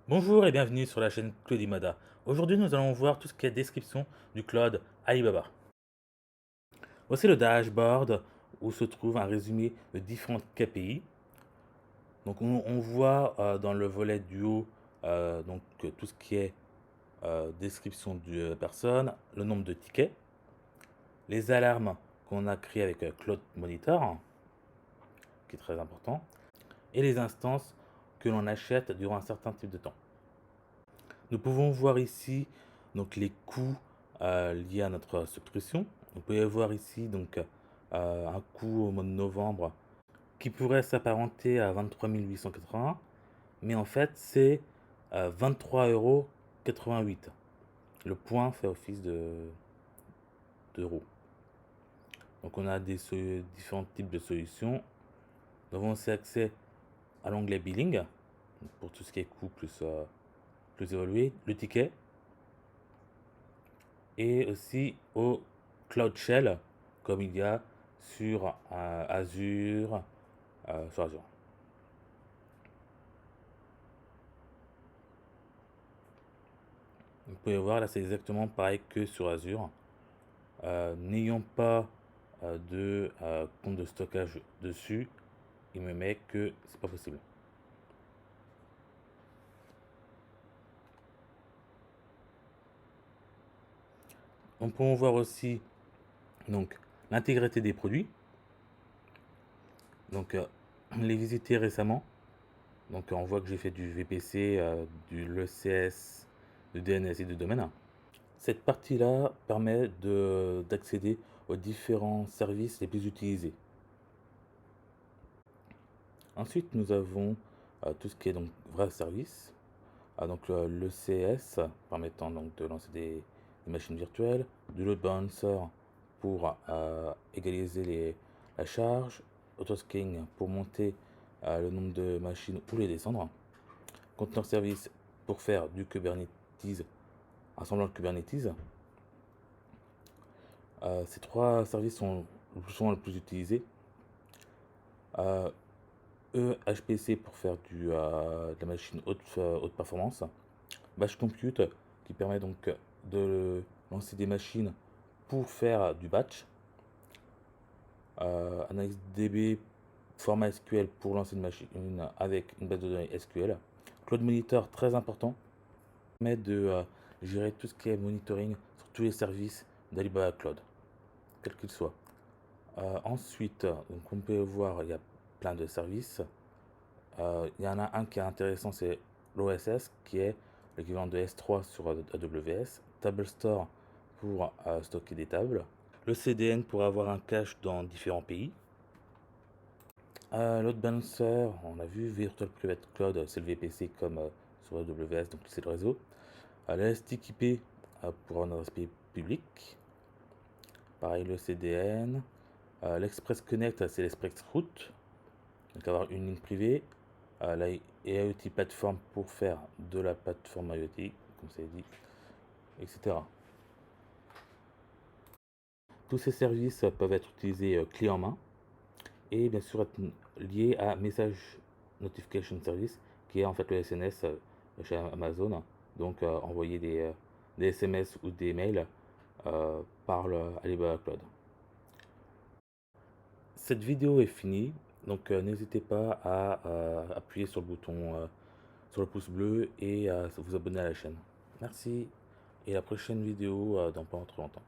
Bonjour et bienvenue sur la chaîne Cloudimada. Aujourd'hui, nous allons voir tout ce qui est description du cloud Alibaba. Voici le dashboard où se trouve un résumé de différentes KPI. Donc, on voit dans le volet du haut tout ce qui est description de personne, le nombre de tickets, les alarmes qu'on a créées avec Cloud Monitor, qui est très important, et les instances que l'on achète durant un certain type de temps. Nous pouvons voir ici donc les coûts liés à notre subscription. Vous pouvez voir ici un coût au mois de novembre qui pourrait s'apparenter à 23 880, mais en fait c'est 23,88 €. Le point fait office d'euros. Donc on a différents types de solutions. Nous avons aussi accès à l'onglet billing pour tout ce qui est coût plus évolué, le ticket, et aussi au Cloud Shell, comme il y a sur Azure, sur Azure. Vous pouvez voir là, c'est exactement pareil que sur Azure. N'ayant pas de compte de stockage dessus, il me met que c'est pas possible. On peut voir aussi donc l'intégrité des produits. Donc les visiter récemment. Donc on voit que j'ai fait du VPC, du l'ECS, du DNS et du domaine. Cette partie-là permet d'accéder aux différents services les plus utilisés. Ensuite, nous avons tout ce qui est donc vrai service. Donc l'ECS permettant donc de lancer des machines virtuelles, du load balancer pour égaliser la charge, autoscaling pour monter le nombre de machines ou les descendre, conteneur service pour faire du Kubernetes, un semblant de Kubernetes. Ces trois services sont le plus utilisés. HPC pour faire de la machine haute performance. Batch Compute qui permet donc de lancer des machines pour faire du batch. Analyse DB format SQL pour lancer une machine avec une base de données SQL. Cloud Monitor, très important, permet de gérer tout ce qui est monitoring sur tous les services d'Alibaba Cloud, quel qu'il soit. Ensuite, donc on peut voir, il y a plein de services. Il y en a un qui est intéressant, c'est l'OSS, qui est l'équivalent de S3 sur AWS. Table Store pour stocker des tables. Le CDN pour avoir un cache dans différents pays. Load Balancer, on a vu Virtual Private Cloud, c'est le VPC comme sur AWS, donc c'est le réseau. L'Elastic IP pour un adresse public. Pareil, le CDN. L'Express Connect, c'est l'Express Route. Donc avoir une ligne privée. La IoT Platform pour faire de la plateforme IoT, comme ça dit, etc. Tous ces services peuvent être utilisés clé en main et bien sûr être liés à Message Notification Service, qui est en fait le SNS chez Amazon. Donc envoyer des SMS ou des mails par le Alibaba Cloud. Cette vidéo est finie, donc n'hésitez pas à appuyer sur le bouton, sur le pouce bleu et à vous abonner à la chaîne. Merci et à la prochaine vidéo dans pas trop longtemps.